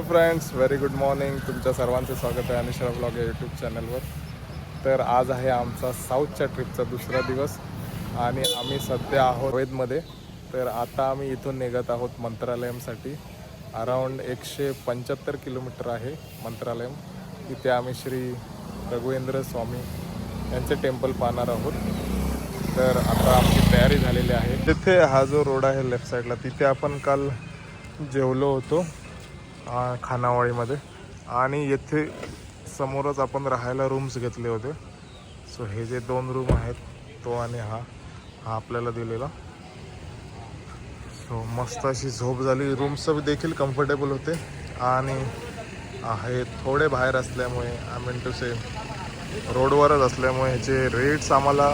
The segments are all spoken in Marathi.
Friends, very good morning. तुमच्या सर्वांचं स्वागत आहे अनिशरा ब्लॉग या यूट्यूब चॅनलवर. तर आज आहे आमचा साऊथच्या ट्रिपचा दुसरा दिवस आणि आम्ही सध्या आहोत वेदमध्ये. तर आता आम्ही इथून निघत आहोत मंत्रालयमसाठी. अराऊंड 175 किलोमीटर आहे मंत्रालयम. तिथे आम्ही श्री रघुवेंद्र स्वामी यांचे टेम्पल पाहणार आहोत. तर आता आमची तयारी झालेली आहे. तिथे हा जो रोड आहे लेफ्ट साईडला, तिथे आपण काल जेवलो होतो खानावळीमध्ये आणि येथे समोरच आपण राहायला रूम्स घेतले होते. सो हे जे 2 रूम आहेत, तो आणि हा आपल्याला दिलेला. सो मस्त अशी झोप झाली. रूम्स देखील कम्फर्टेबल होते आणि आहे थोडे बाहेर असल्यामुळे, आय मीन टू से रोडवरच असल्यामुळे ह्याचे रेट्स आम्हाला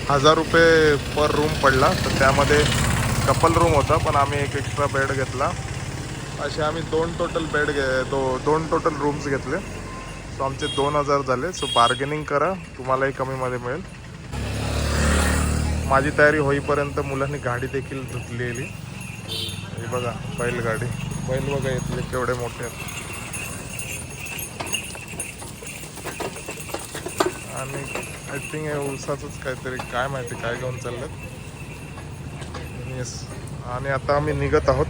1000 रुपये पर रूम पडला. तर त्यामध्ये कपल रूम होता, पण आम्ही एक एक्स्ट्रा बेड घेतला. असे आम्ही 2 टोटल रूम्स घेतले. सो आमचे 2000 झाले. सो बार्गेनिंग करा, तुम्हालाही कमीमध्ये मिळेल. माझी तयारी होईपर्यंत मुलांनी गाडी देखील धुतलेली. हे बघा बैलगाडी, बैल बघा इथले केवढे मोठे आहेत. आणि आय थिंक हे उसाचंच काहीतरी, काय माहिती काय घेऊन चाललं. येस. आणि आता आम्ही निघत आहोत.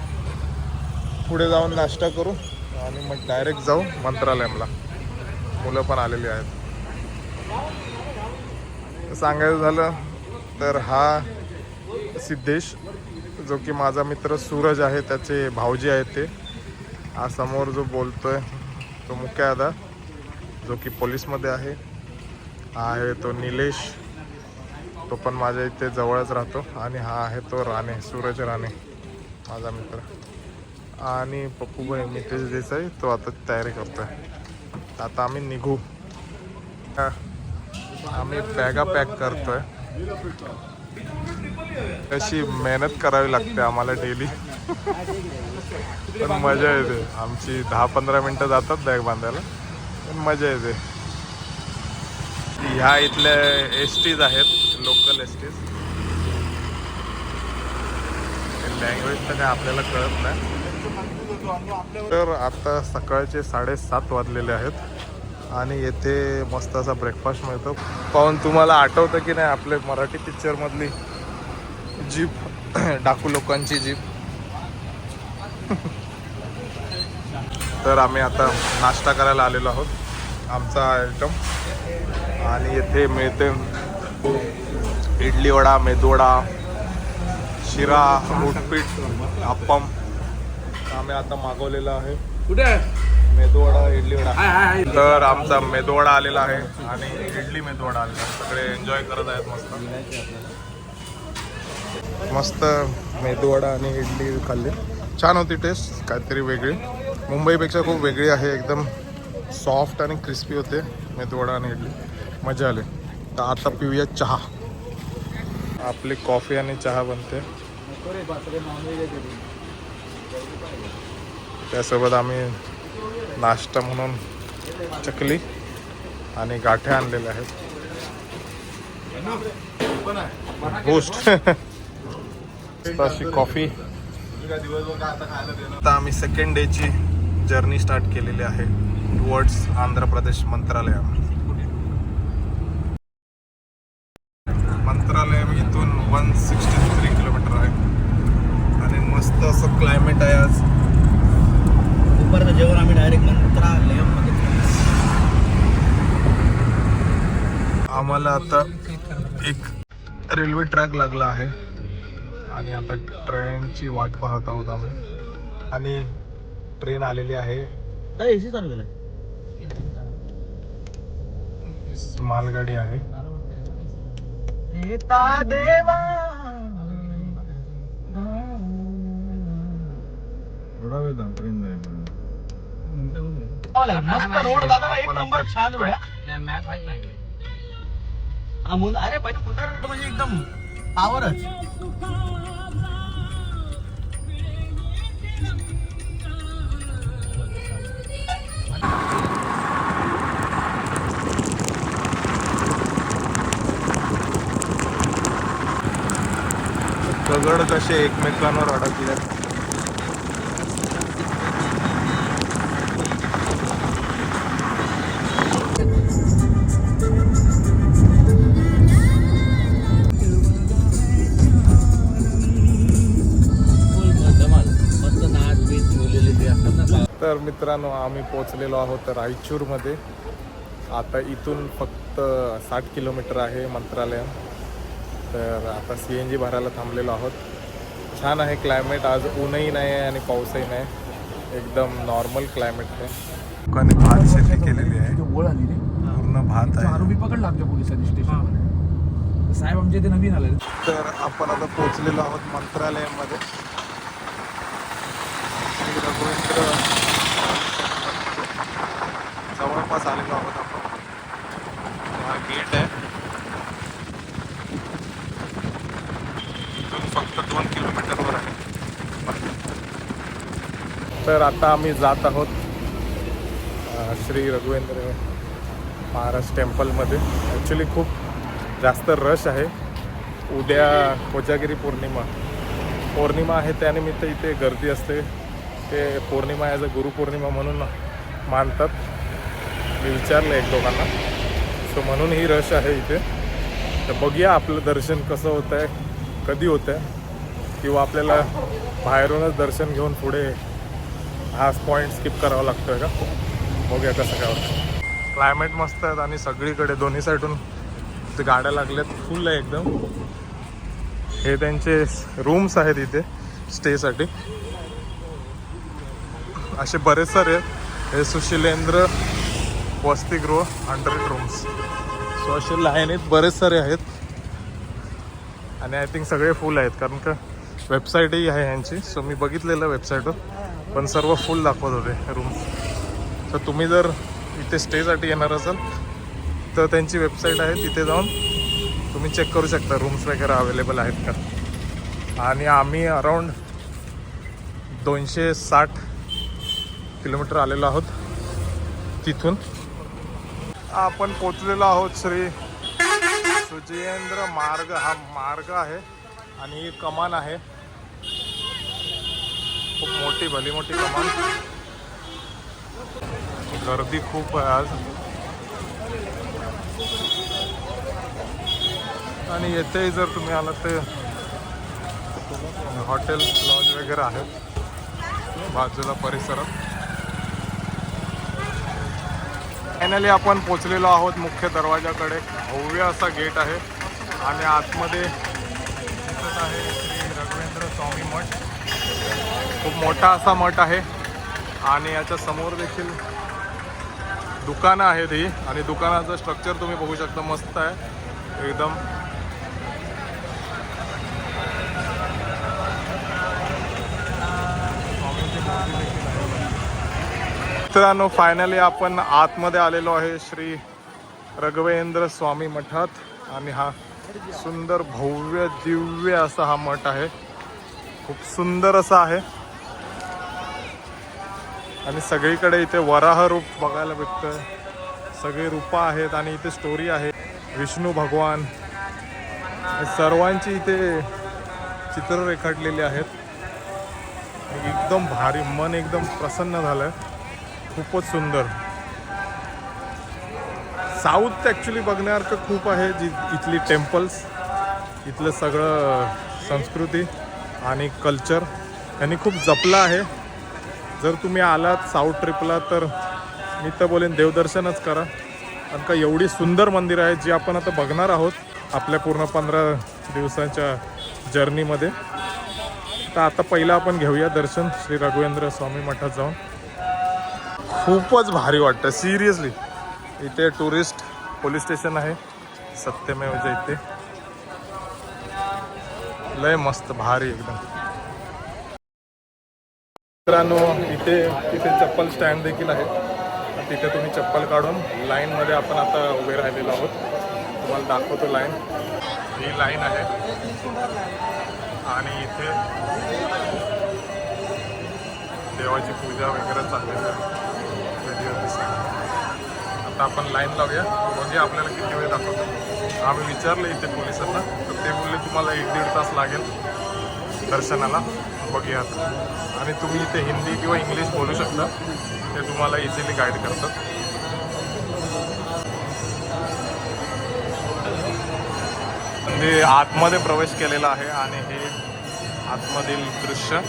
पुढे जाऊन नाश्ता करू आणि मग डायरेक्ट जाऊ मंत्रालयमला. मुलं पण आलेली आहेत. सांगायचं झालं तर हा सिद्धेश, जो की माझा मित्र सूरज आहे, त्याचे भाऊजी आहेत ते. हा समोर जो बोलतोय तो मुख्याधा, जो की पोलीसमध्ये आहे. हा आहे तो निलेश, तो पण माझ्या इथे जवळच राहतो. आणि हा आहे तो राणे, सूरज राणे, माझा मित्र. आणि पप्पूभाई मितेश देसाई, तो आता तयारी करतोय. आता आम्ही निघू. आम्ही बॅगा पॅक करतोय. अशी मेहनत करावी लागते आम्हाला डेली. पण मजा येते. आमची 10-15 मिनटं जातात बॅग बांधायला, पण मजा येते. ह्या इथल्या एस-टीज आहेत, लोकल एस-टीज. लँग्वेज तर काय आपल्याला कळत नाही. तर आता सकाळचे 7:30 वाजलेले आहेत आणि येथे मस्त असा ब्रेकफास्ट मिळतो. पाहून तुम्हाला आठवतं की नाही आपले मराठी पिक्चरमधली जीप, डाकू लोकांची जीप. तर आम्ही आता नाश्ता करायला आलेलो आहोत. आमचा आयटम. आणि येथे मिळते इडली वडा, मेदूवडा, शिरा, उपीट, अप्पम. आम्ही आता मागवलेला आहे मेदूवडा, इडली वडा. तर आमचा मेदूवडा आलेला आहे आणि इडली मेदूवडा आलेला आहे. सगळे एन्जॉय करत आहेत मस्त मस्त. मेदूवडा आणि इडली खाल्ली, छान होती टेस्ट, काहीतरी वेगळी. मुंबईपेक्षा खूप वेगळी आहे. एकदम सॉफ्ट आणि क्रिस्पी होते मेदूवडा आणि इडली. मजा आली. तर आता पिऊया चहा. आपली कॉफी आणि चहा बनते. त्यासोबत आम्ही नाश्ता म्हणून चकली आणि गाठ्या आणलेल्या आहेत. बूस्ट. अशी कॉफी. आता आम्ही सेकंड डेची जर्नी स्टार्ट केलेली आहे टुवर्ड्स आंध्र प्रदेश मंत्रालयम. मंत्रालयम इथून 163 किलोमीटर आहे आणि मस्त असं क्लायमेट आहे आज. दुपारचं जेवण आम्ही डायरेक्ट मंत्रालयममध्ये. आम्हाला आता एक रेल्वे ट्रॅक लागला आहे आणि आता ट्रेनची वाट पाहत आहोत आम्ही. आणि ट्रेन आलेली आहे. एसी चालू झालं, मालगाडी आहे. देवा थोडा वेळ थांब, ट्रेन जाईल. मस्त रोड दादा, एक नंबर, छान रोड आहे. अरे म्हणजे एकदम पावरच. दगड कसे एकमेकांवर अडकले. तर मित्रांनो, आम्ही पोचलेलो आहोत रायचूरमध्ये. आता इथून फक्त 60 किलोमीटर आहे मंत्रालय. तर आता CNG भरायला थांबलेलो आहोत. छान आहे क्लायमेट. आज ऊनही नाही आहे आणि पाऊसही नाही, एकदम नॉर्मल क्लायमेट आहे. लोकांनी भात शेती केलेली आहे, पूर्ण भात आहे. आरोपी पकडला आमच्या पोलिसांनी स्टेशनवर. साहेब आमच्या इथे नवीन आले. तर आपण आता पोचलेलो आहोत मंत्रालयामध्ये. श्री रघुवेंद्र जवळपास आलेलो आहोत आपण. हा गेट आहे. इथून फक्त 2 किलोमीटरवर आहे. तर आता आम्ही जात आहोत श्री रघुवेंद्र महाराज टेम्पलमध्ये. ॲक्च्युली खूप जास्त रश आहे. उद्या कोजागिरी पौर्णिमा आहे, त्यानिमित्त इथे गर्दी असते. ते पौर्णिमा ॲज अ गुरुपौर्णिमा म्हणून मानतात. मी विचारलं एक दोघांना, सो म्हणून ही रश आहे इथे. तर बघूया आपलं दर्शन कसं होतं आहे, कधी होतं आहे, किंवा आपल्याला बाहेरूनच दर्शन घेऊन पुढे हा पॉईंट स्किप करावा लागतो आहे का, बघूया कसं काय होतं. क्लायमेट मस्त आहेत आणि सगळीकडे दोन्ही साईडून ते गाड्या लागल्यात, फुल आहे एकदम. हे त्यांचे रूम्स आहेत इथे स्टेसाठी. असे बरेच सारे आहेत. हे सुशीलेंद्र वसतिगृह 100 रूम्स. सो असे लाईनीत बरेच सारे आहेत आणि आय थिंक सगळे फुल आहेत, कारण का वेबसाईटही आहे यांची. सो मी बघितलेलं वेबसाईटवर, पण सर्व फुल दाखवत होते रूम्स. तर तुम्ही जर इथे स्टेसाठी येणार असाल तर त्यांची वेबसाईट आहे, तिथे जाऊन तुम्ही चेक करू शकता रूम्स वगैरे अवेलेबल आहेत का. आणि आम्ही अराऊंड 260 किलोमीटर आलेलो आहोत तिथून. आपण पोचलेलो आहोत श्री सुजेंद्र मार्ग. हा मार्ग आहे आणि ही कमान आहे, खूप मोठी, भली मोठी कमान. गर्दी खूप आहे आज. आणि येथेही जर तुम्ही आलात तर हॉटेल लॉज वगैरे आहेत बाजूला परिसरात. फायनली आपण पोचलेलो आहोत मुख्य दरवाजाकडे. भव्य असा गेट आहे आणि आतमध्ये दिसत आहे श्री रघुवेंद्र स्वामी मठ. खूप मोठा असा मठ आहे आणि याच्या समोर देखील दुकानं आहेत ही. आणि दुकानाचं स्ट्रक्चर तुम्ही बघू शकता, मस्त आहे एकदम. मित्रांनो, फायनली आपण आतमध्ये आलेलो आहे श्री रघुवेंद्र स्वामी मठात. आणि हा सुंदर भव्य दिव्य असा हा मठ आहे, खूप सुंदर असा आहे. आणि सगळीकडे इथे वराह रूप बघायला भेटतं. सगळे रूपं आहेत आणि इथे स्टोरी आहे. विष्णू भगवान सर्वांची इथे चित्र रेखाटलेली आहेत. एकदम भारी, मन एकदम प्रसन्न झालं. खूपच सुंदर. साऊथ ॲक्च्युली बघण्यासारखं खूप आहे. इथली टेम्पल्स, इथलं सगळं संस्कृती आणि कल्चर यांनी खूप जपलं आहे. जर तुम्ही आलात साऊथ ट्रिपला तर मी तर बोलेन देवदर्शनच करा, कारण का एवढी सुंदर मंदिरं आहेत जी आपण आता बघणार आहोत आपल्या पूर्ण 15 दिवसांच्या जर्नीमध्ये. तर आता पहिलं आपण घेऊया दर्शन श्री रघुवेंद्र स्वामी मठात जाऊन. खूपच भारी वाटतं सिरियसली. इथे टुरिस्ट पोलीस स्टेशन आहे सत्यमेव जयते. लय मस्त भारी एकदम. मित्रांनो, तिथे चप्पल स्टँड देखील आहे. तिथे तुम्ही चप्पल काढून लाईनमध्ये आपण आता उभे राहिलेलो आहोत. तुम्हाला दाखवतो लाईन. ही लाईन आहे आणि इथे देवाची पूजा वगैरे चाललेली आहे. आता आपण लाईन लावूया, म्हणजे आपल्याला किती वेळ दाखवतो. आम्ही विचारलं इथे पोलिसांना, तर ते बोलले तुम्हाला 1-1.5 तास लागेल दर्शनाला. बघूया. आणि तुम्ही इथे हिंदी किंवा इंग्लिश बोलू शकता, ते तुम्हाला इझिली गाईड करतात. म्हणजे आतमध्ये प्रवेश केलेला आहे आणि हे आतमधील दृश्य.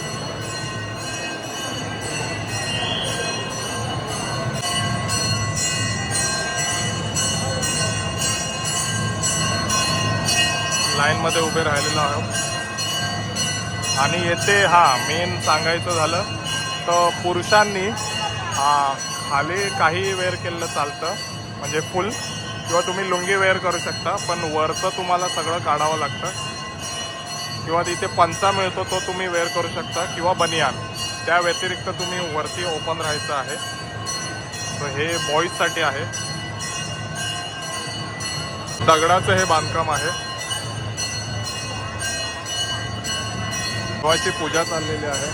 लाईनमध्ये उभे राहिलेलो आहोत. आणि येथे मेन सांगायचं झालं तर पुरुषांनी खाली काही वेअर केलेलं चालतं, म्हणजे फुल किंवा तुम्ही लुंगी वेअर करू शकता, पण वरचं तुम्हाला सगळं काढावं लागतं. किंवा तिथे पंचा मिळतो तो तुम्ही वेअर करू शकता किंवा बनियान. त्या व्यतिरिक्त तुम्ही वरती ओपन राहायचं आहे. तर हे बॉईजसाठी आहे. दगडाचं हे बांधकाम आहे. देवाची पूजा चाललेली आहे.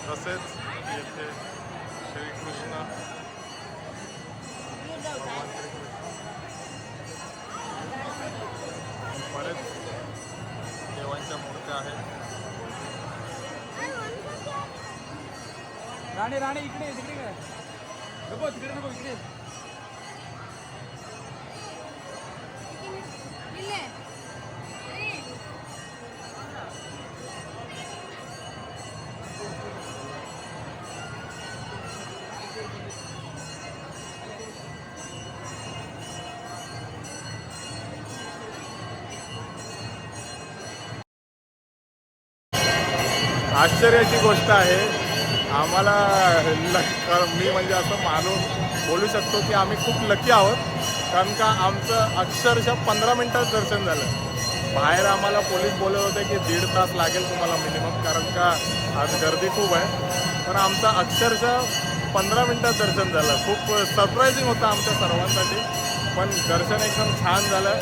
तसेच येथे श्रीकृष्ण बरेच देवांच्या मूर्त्या आहेत. राणे राणे इकडे तिकडे काय नको, तिकडे नको, इकडे. आश्चर्याची गोष्ट आहे आम्हाला, मी म्हणजे असं मानून बोलू शकतो की आम्ही खूप लकी आहोत. कारण का आमचं अक्षरशः 15 मिनिटात दर्शन झालं. बाहेर आम्हाला पोलीस बोलत होते की 1.5 तास लागेल तुम्हाला मिनिमम, कारण का आज गर्दी खूप आहे. पण आमचं अक्षरशः 15 मिनिटात दर्शन झालं. खूप सरप्रायझिंग होतं आमच्या सर्वांसाठी. पण दर्शन एकदम छान झालं.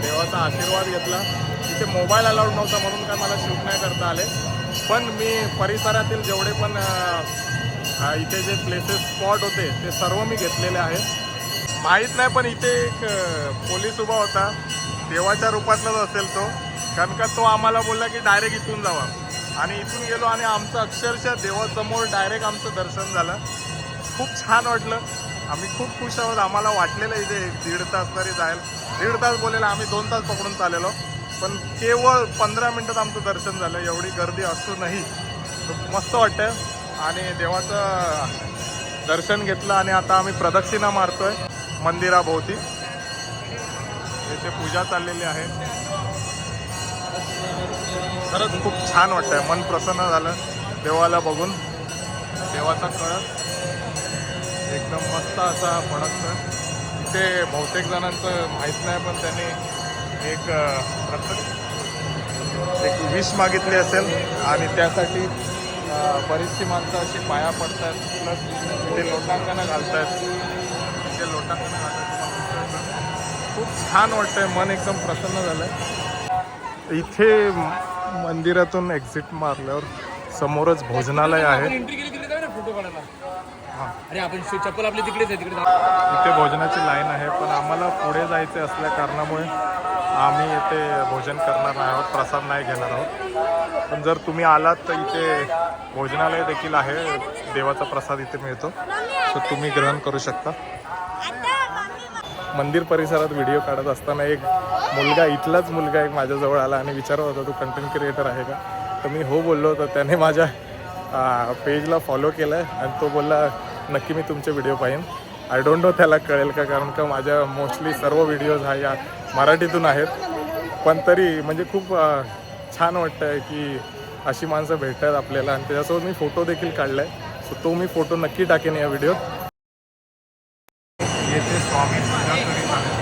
देवाचा आशीर्वाद घेतला. इथे मोबाईल अलाउड नव्हता म्हणून काय मला शूट नाही करता आले. पण मी परिसरातील जेवढे पण इथे जे प्लेसेस स्पॉट होते ते सर्व मी घेतलेले आहेत. माहीत नाही पण इथे एक पोलीस उभा होता, देवाच्या रूपातलाच असेल तो. कारण का तो आम्हाला बोलला की डायरेक्ट इथून जावा. आणि इथून गेलो आणि आमचं अक्षरशः देवासमोर डायरेक्ट आमचं दर्शन झालं. खूप छान वाटलं. आम्ही खूप खुश आहोत. आम्हाला वाटलेलं इथे 1.5 तास तरी जाईल. 1.5 तास बोलेला, आम्ही 2 तास पकडून चाललेलो. पण केवळ 15 मिनिटात आमचं दर्शन झालं. एवढी गर्दी असूनही मस्त वाटतं. आणि देवाचं दर्शन घेतलं आणि आता आम्ही प्रदक्षिणा मारतोय मंदिराभोवती. इथे पूजा चाललेली आहे. खरंच खूप छान वाटतंय. मन प्रसन्न झालं देवाला बघून. देवाचा कळस एकदम मस्त असा फडकतोय. इथे बहुतेक जणांचं माहीत नाही, पण त्यांनी एक विश मागितली असेल आणि त्यासाठी बरीचशी माणसं अशी पाया पडतात. प्लस इथे लोटांगणं घालतात. इथे लोटांगणं घालतात. खूप छान वाटतंय. मन एकदम प्रसन्न झालं. इथे मंदिरातून एक्झिट मारल्यावर समोरच भोजनालय आहे. एंट्री केली तिकडे जाऊ ना फोटो काढायला. अरे आपण चप्पल आपली तिकडेच आहे, तिकडे इथे भोजनाची लाईन आहे. पण आम्हाला पुढे जायचे असल्या कारणामुळे आम्ही इथे भोजन करणार आहोत. प्रसाद नाही घेणार आहोत. पण जर तुम्ही आलात तर इथे भोजनालय देखील आहे. देवाचा प्रसाद इथे मिळतो, तर तुम्ही ग्रहण करू शकता. मंदिर परिसरात व्हिडिओ काढत असताना एक मुलगा, इथलाच मुलगा एक माझ्याजवळ आला आणि विचारत होता, तू कंटेंट क्रिएटर आहे का? तर मी हो बोललो होतो. त्याने माझ्या पेजला फॉलो केलं आहे आणि तो बोलला नक्की मी तुमचे व्हिडिओ पाहीन. आय डोंट नो त्याला कळेल का, कारण का माझ्या मोस्टली सर्व व्हिडिओज हा या मराठीतून आहेत. पण तरी म्हणजे खूप छान वाटतं आहे की अशी माणसं भेटतात आपल्याला. आणि त्याच्यासोबत मी फोटो देखील काढला आहे. सो तो मी फोटो नक्की टाकेन या व्हिडिओत. येथे स्वामी पूजा करीत आहेत.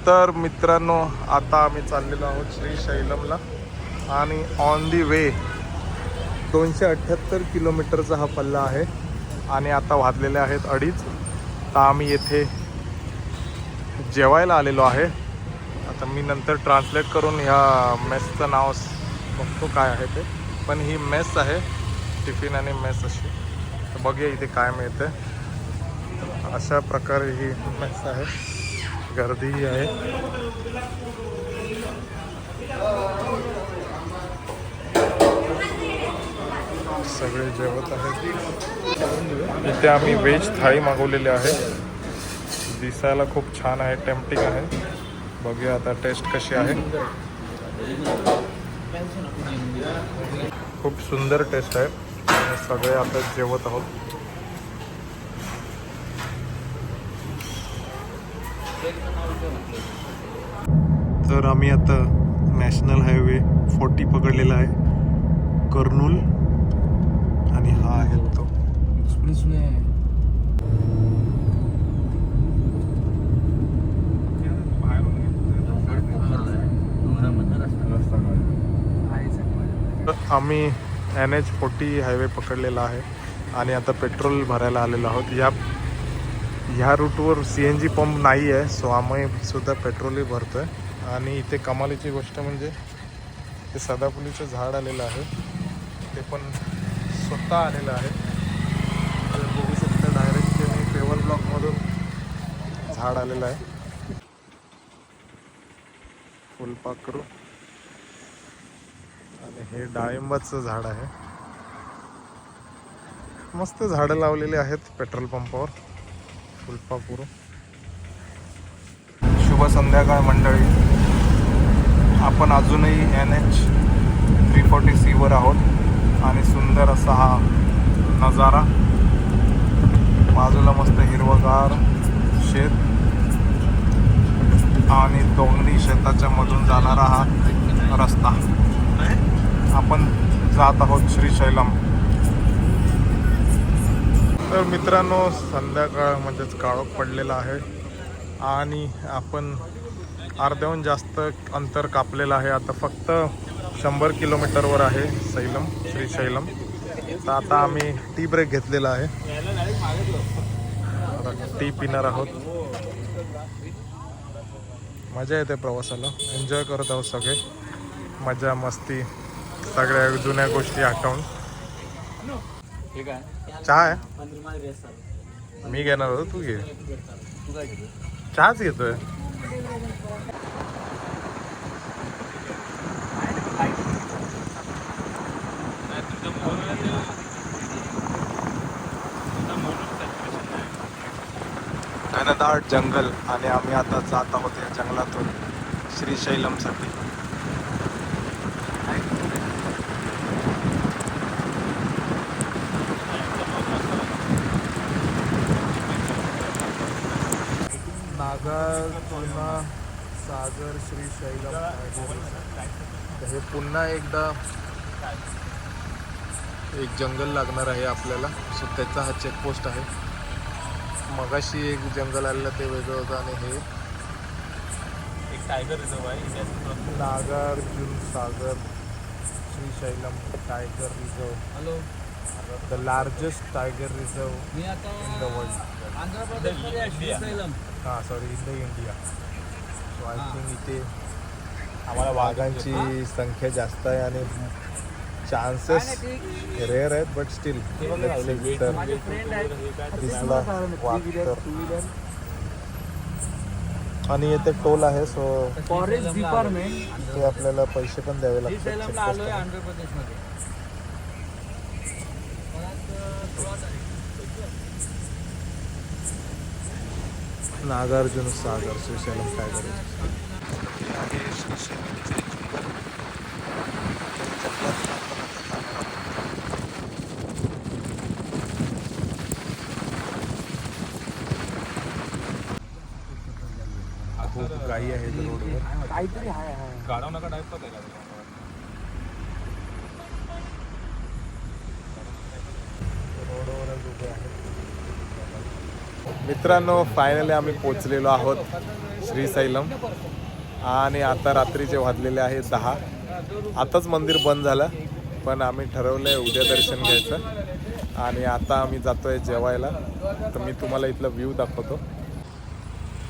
तर मित्रांनो, आता आम्ही चाललेलो आहोत श्रीशैलमला. आणि ऑन दी वे 278 किलोमीटरचा हा पल्ला आहे. आणि आता वाजलेले आहेत 2:30. तर आम्ही येथे जेवायला आलेलो आहे. आता मी नंतर ट्रान्सलेट करून ह्या मेसचं नाव बघतो काय आहे ते. पण ही मेस आहे, टिफिन आणि मेस अशी. तर बघूया इथे काय मिळतं. अशा प्रकारे ही मेस आहे. गर्दी आहे. सगळे जेवत आहेत. इथे आम्ही व्हेज थाळी मागवलेली आहे. दिसायला खूप छान आहे, टेम्पटिंग आहे. बघूया आता टेस्ट कशी आहे. खूप सुंदर टेस्ट आहे आणि सगळे आता जेवत आहोत. तर आम्ही आता नॅशनल हायवे 40 पकडलेला आहे, कर्नूल. आणि हा आहे तो आम्ही NH40 हायवे पकडलेला आहे आणि आता पेट्रोल भरायला आलेलो आहोत. ह्या रूटवर CNG पंप नाही आहे, सो आम्ही सुद्धा पेट्रोलही भरतो आहे. आणि इथे कमालीची गोष्ट म्हणजे ते सदाफुलीचं झाड आलेलं आहे, ते पण स्वतः आलेलं आहे. तर बघू शकता डायरेक्ट मी पेवर ब्लॉकमधून झाड आलेलं आहे. फुलपाखरू आणि हे डाळिंबाचं झाड आहे. मस्त झाडं लावलेली आहेत पेट्रोल पंपावर. फुलपाखरू. शुभ संध्याकाळ मंडळी. आपण अजूनही NH340C वर आहोत आणि सुंदर असा हा नजारा. बाजूला मस्त हिरवगार शेत आणि दोन्ही शेताच्या मधून जाणारा हा रस्ता. आपण जात आहोत श्रीशैलम. तर मित्रांनो, संध्याकाळ म्हणजेच काळोख पडलेला आहे आणि आपण अर्ध्याहून जास्त अंतर कापलेलं आहे. आता फक्त 100 किलोमीटरवर आहे श्रीशैलम. तर आता आम्ही टी ब्रेक घेतलेला आहे, टी पिणार आहोत. मजा येते प्रवासाला, एन्जॉय करत आहोत सगळे. मजा मस्ती, सगळ्या जुन्या गोष्टी आठवून. चहा आहे? मी घेणार होतो, तू घे. चहाच घेतोय. घनदाट जंगल आणि आम्ही आता जात आहोत या जंगलातून श्रीशैलमसाठी. नागार्जुना सागर श्रीशैलम. हे पुन्हा एकदा एक जंगल लागणार आहे आपल्याला, सो त्याचा हा चेकपोस्ट आहे. मगाशी एक जंगल आलेलं ते वेगळं होतं आणि हे एक टायगर रिझर्व आहे. Nagarjuna Sagar Srisailam tiger reserve. Hello. The largest tiger reserve in the world. हां sorry, in the India. So I think इथे आम्हाला वाघांची संख्या जास्त आहे आणि चान्सेस रेअर आहेत, बट स्टील दिसला वाघ तर. आणि येथे टोल आहे, सो फॉरेस्ट डिपार्टमेंट ते आपल्याला पैसे पण द्यावे लागतात. आंध्र प्रदेशमध्ये. नागार्जुन सागर श्रीशैलम टायगर. खूप गायी आहेत रोडवर. काहीतरी आहे गाडव नका टाईप आहे रोडवरच उभे आहेत. मित्रांनो, फायनली आम्ही पोचलेलो आहोत श्रीशैलम आणि आता रात्रीचे वाजलेले आहे 10. आताच मंदिर बंद झालं, पण आम्ही ठरवलं आहे उद्या दर्शन घ्यायचं. आणि आता आम्ही जातो आहे जेवायला. तर मी तुम्हाला इथला व्ह्यू दाखवतो.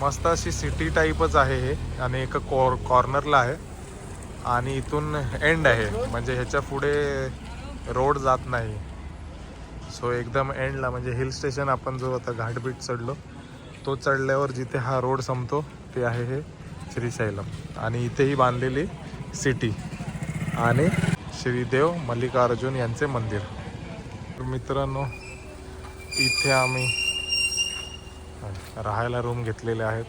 मस्त अशी सिटी टाईपच आहे हे आणि एका कॉर्नरला आहे आणि इथून एंड आहे, म्हणजे ह्याच्या पुढे रोड जात नाही. सो एकदम एंडला म्हणजे हिल स्टेशन आपण जो आता घाटबीट चढलो तो चढल्यावर जिथे हा रोड संपतो ते आहे हे श्रीशैलम. आणि इथेही बांधलेली सिटी आणि श्रीदेव मल्लिकार्जुन यांचे मंदिर. तर मित्रांनो, इथे आम्ही राहायला रूम घेतलेले आहेत.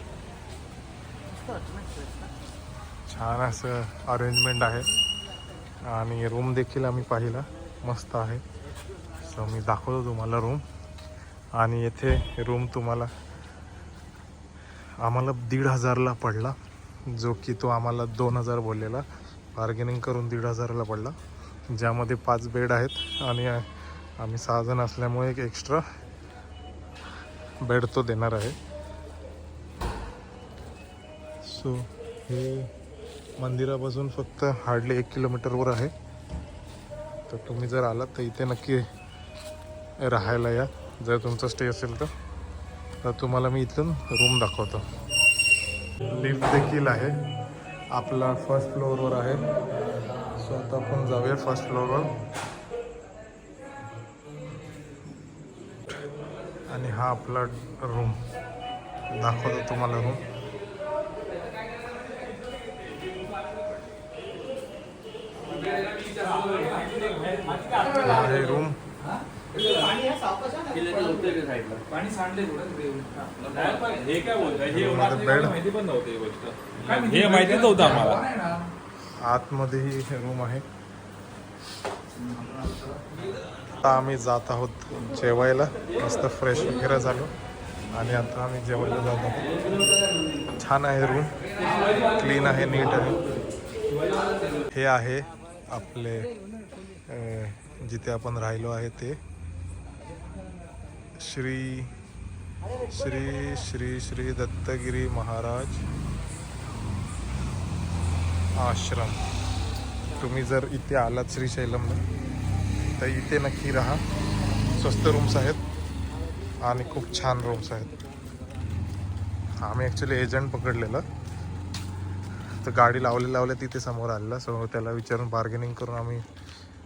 छान असं अरेंजमेंट आहे आणि रूम देखील आम्ही पाहिला, मस्त आहे. सो मी दाखवतो तुम्हाला रूम. आणि येथे रूम तुम्हाला आम्हाला 1,500ला पडला, जो की तो आम्हाला 2,000 बोललेला. बार्गेनिंग करून 1,500ला पडला, ज्यामध्ये 5 बेड आहेत आणि आम्ही 6 जण असल्यामुळे एक एक्स्ट्रा बेड तो देणार आहे. सो हे मंदिरापासून फक्त हार्डली 1 किलोमीटरवर आहे. तर तुम्ही जर आलात तर इथे नक्की राहायला या, जर तुमचा स्टे असेल तर तुम्हाला मी इथून रूम दाखवतो. लिफ्ट देखील आहे, आपला फर्स्ट फ्लोअरवर आहे. सो आता आपण जाऊया फर्स्ट फ्लोअरवर. आणि हा आपला रूम दाखवतो तुम्हाला रूम. हे रूम पाणी सांडले हे काय बोलतोय, बेड माहिती पण नव्हती ही गोष्ट, हे माहिती नव्हतं आम्हाला. आतमध्येही रूम आहे. आता आम्ही जात आहोत जेवायला. मस्त फ्रेश वगैरे झालो आणि आता आम्ही जेवायला जात आहोत. छान आहे रूम, क्लीन आहे, नीट आहे. हे आहे आपले जिथे आपण राहिलो आहे ते श्री श्री श्री श्री दत्तगिरी महाराज आश्रम. तुम्ही जर इथे आलात श्रीशैलमला तर इथे नक्की राहा. स्वस्त रूम्स आहेत आणि खूप छान रूम्स आहेत. आम्ही ॲक्च्युली एजंट पकडलेलं, तर गाडी लावल्या तिथे समोर आलेला. सो त्याला विचारून बार्गेनिंग करून आम्ही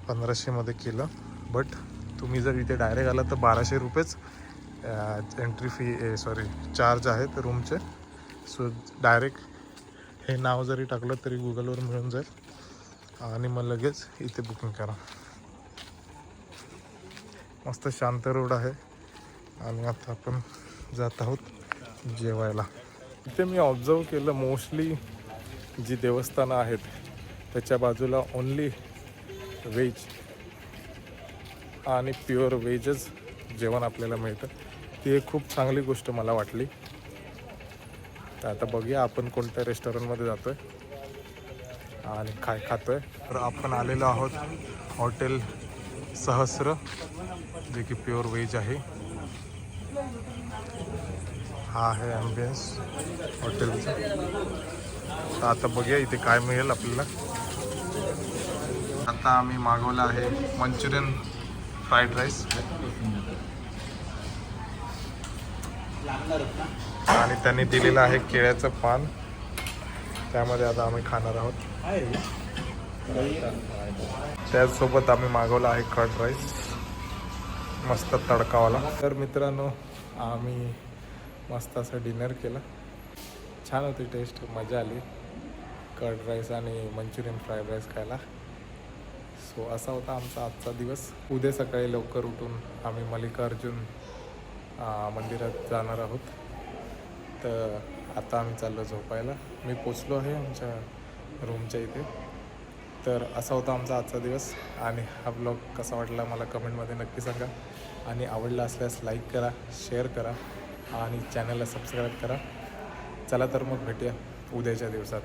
1500मध्ये केलं. बट तुम्ही जर इथे डायरेक्ट आला तर 1200 रुपयेच एंट्री फी चार्ज आहेत रूमचे. सो डायरेक्ट हे नाव जरी टाकलं तरी गुगलवर मिळून जाईल आणि मग लगेच इथे बुकिंग करा. मस्त शांत रोड आहे आणि आता आपण जात आहोत जेवायला. इथे मी ऑब्झर्व केलं, मोस्टली जी देवस्थानं आहेत त्याच्या बाजूला ओन्ली व्हेज आणि प्युअर व्हेजच जेवण आपल्याला मिळतं. ती एक खूप चांगली गोष्ट मला वाटली. तर आता बघूया आपण कोणत्या रेस्टॉरंटमध्ये जातो आहे आणि काय खातो आहे. तर आपण आलेलो आहोत हॉटेल सहस्र, जे की प्युअर व्हेज आहे. हा आहे ॲम्बियन्स हॉटेलचा. तर आता बघूया इथे काय मिळेल आपल्याला. आता आम्ही मागवलं आहे मंचुरियन फ्राईड राईस आणि त्यांनी दिलेलं आहे केळ्याचं पान. त्यामध्ये आता आम्ही खाणार आहोत. त्याचसोबत आम्ही मागवला आहे कर्ड राईस, मस्त तडकावाला. तर मित्रांनो, आम्ही मस्त असं डिनर केलं. छान होती टेस्ट, मजा आली कर्ड राईस आणि मंचुरियन फ्राईड राईस खायला. सो असा होता आमचा आजचा दिवस. उद्या सकाळी लवकर उठून आम्ही मल्लिकार्जुन मंदिरात जाणार आहोत. तर आता आम्ही चाललो झोपायला. मी पोचलो आहे आमच्या रूमच्या इथे. तर असा होता आमचा आजचा दिवस आणि हा ब्लॉग कसा वाटला मला कमेंटमध्ये नक्की सांगा. आणि आवडला असल्यास लाईक करा, शेअर करा आणि चॅनलला सबस्क्राईब करा. चला तर मग भेटूया उद्याच्या दिवसात.